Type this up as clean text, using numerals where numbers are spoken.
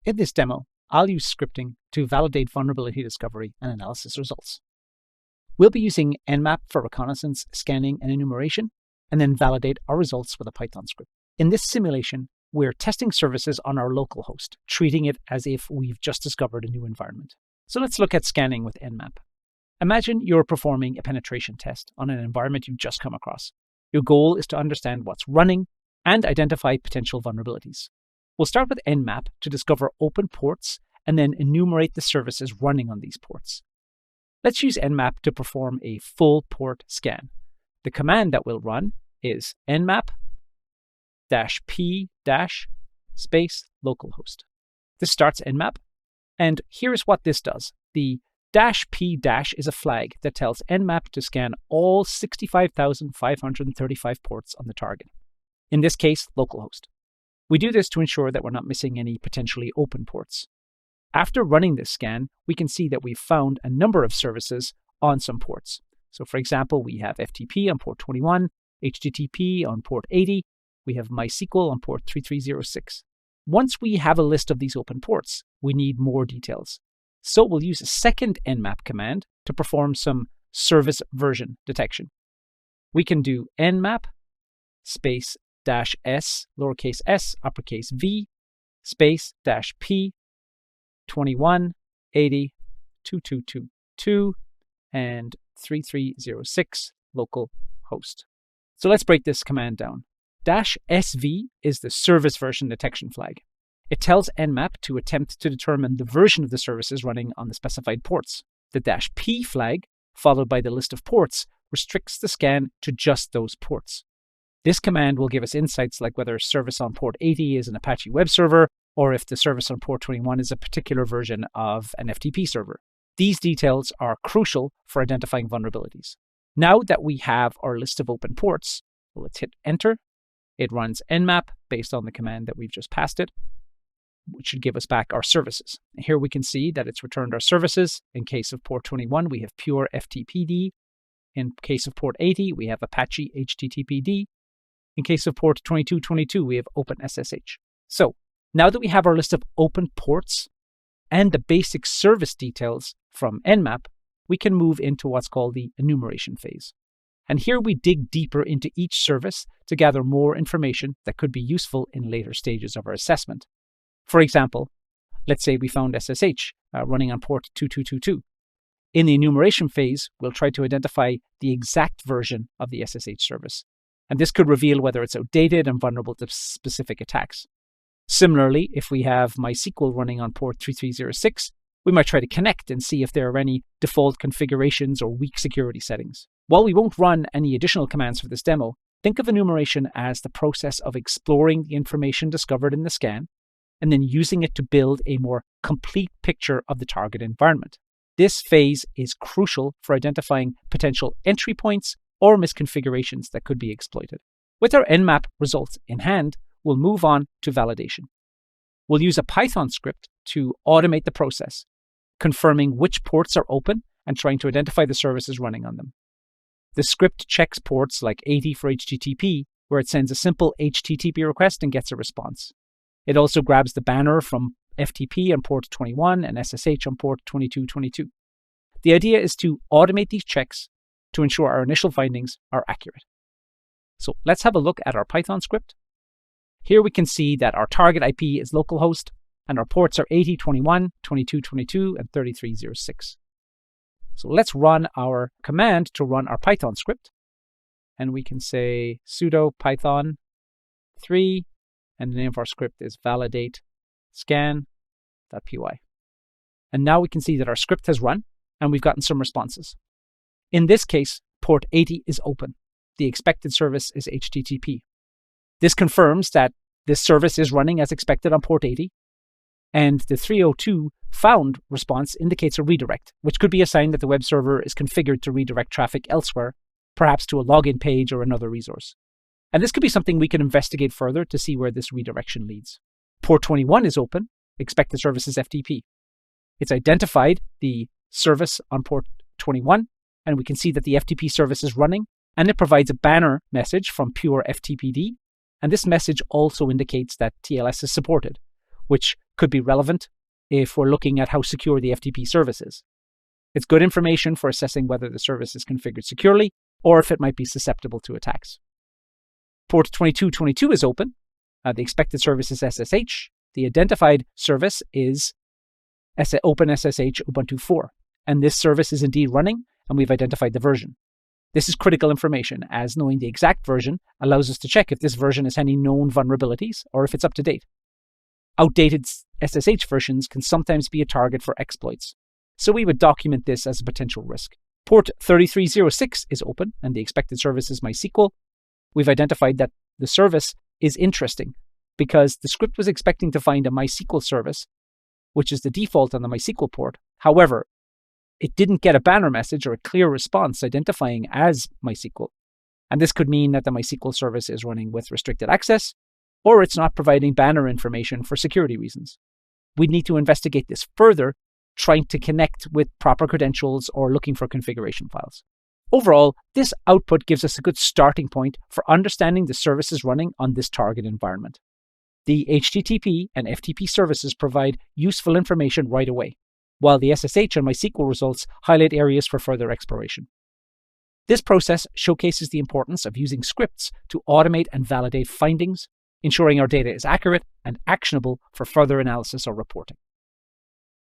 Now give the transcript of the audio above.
In this demo, I'll use scripting to validate vulnerability discovery and analysis results. We'll be using Nmap for reconnaissance, scanning, and enumeration, and then validate our results with a Python script. In this simulation, we're testing services on our local host, treating it as if we've just discovered a new environment. So let's look at scanning with Nmap. Imagine you're performing a penetration test on an environment you've just come across. Your goal is to understand what's running and identify potential vulnerabilities. We'll start with Nmap to discover open ports and then enumerate the services running on these ports. Let's use Nmap to perform a full port scan. The command that we'll run is nmap-p- localhost. This starts Nmap, and here's what this does. The -p- is a flag that tells Nmap to scan all 65,535 ports on the target. In this case, localhost. We do this to ensure that we're not missing any potentially open ports. After running this scan, we can see that we've found a number of services on some ports. So for example, we have FTP on port 21, HTTP on port 80, we have MySQL on port 3306. Once we have a list of these open ports, we need more details. So we'll use a second nmap command to perform some service version detection. We can do nmap space -s, lowercase s, uppercase v, space -p, 21, 80, 2222, and 3306 local host. So let's break this command down. -sv is the service version detection flag. It tells Nmap to attempt to determine the version of the services running on the specified ports. The -p flag, followed by the list of ports, restricts the scan to just those ports. This command will give us insights like whether a service on port 80 is an Apache web server, or if the service on port 21 is a particular version of an FTP server. These details are crucial for identifying vulnerabilities. Now that we have our list of open ports, let's hit enter. It runs nmap based on the command that we've just passed it, which should give us back our services. Here we can see that it's returned our services. In case of port 21, we have pure FTPD. In case of port 80, we have Apache HTTPD. In case of port 2222, we have OpenSSH. So now that we have our list of open ports and the basic service details from Nmap, we can move into what's called the enumeration phase. And here we dig deeper into each service to gather more information that could be useful in later stages of our assessment. For example, let's say we found SSH running on port 2222. In the enumeration phase, we'll try to identify the exact version of the SSH service. And this could reveal whether it's outdated and vulnerable to specific attacks. Similarly, if we have MySQL running on port 3306, we might try to connect and see if there are any default configurations or weak security settings. While we won't run any additional commands for this demo, think of enumeration as the process of exploring the information discovered in the scan and then using it to build a more complete picture of the target environment. This phase is crucial for identifying potential entry points or misconfigurations that could be exploited. With our Nmap results in hand, we'll move on to validation. We'll use a Python script to automate the process, confirming which ports are open and trying to identify the services running on them. The script checks ports like 80 for HTTP, where it sends a simple HTTP request and gets a response. It also grabs the banner from FTP on port 21 and SSH on port 2222. The idea is to automate these checks to ensure our initial findings are accurate. So let's have a look at our Python script. Here we can see that our target IP is localhost and our ports are 80, 21, 22, 22, and 3306. So let's run our command to run our Python script. And we can say sudo python 3, and the name of our script is validate scan.py. And now we can see that our script has run and we've gotten some responses. In this case, port 80 is open. The expected service is HTTP. This confirms that this service is running as expected on port 80, and the 302 found response indicates a redirect, which could be a sign that the web server is configured to redirect traffic elsewhere, perhaps to a login page or another resource. And this could be something we can investigate further to see where this redirection leads. Port 21 is open. Expected service is FTP. It's identified the service on port 21, and we can see that the FTP service is running, and it provides a banner message from pure FTPD. And this message also indicates that TLS is supported, which could be relevant if we're looking at how secure the FTP service is. It's good information for assessing whether the service is configured securely or if it might be susceptible to attacks. Port 2222 is open. The expected service is SSH. The identified service is OpenSSH Ubuntu 4. And this service is indeed running, and we've identified the version. This is critical information, as knowing the exact version allows us to check if this version has any known vulnerabilities or if it's up to date. Outdated SSH versions can sometimes be a target for exploits, so we would document this as a potential risk. Port 3306 is open, and the expected service is MySQL. We've identified that the service is interesting because the script was expecting to find a MySQL service, which is the default on the MySQL port. However, it didn't get a banner message or a clear response identifying as MySQL. And this could mean that the MySQL service is running with restricted access, or it's not providing banner information for security reasons. We'd need to investigate this further, trying to connect with proper credentials or looking for configuration files. Overall, this output gives us a good starting point for understanding the services running on this target environment. The HTTP and FTP services provide useful information right away, while the SSH and MySQL results highlight areas for further exploration. This process showcases the importance of using scripts to automate and validate findings, ensuring our data is accurate and actionable for further analysis or reporting.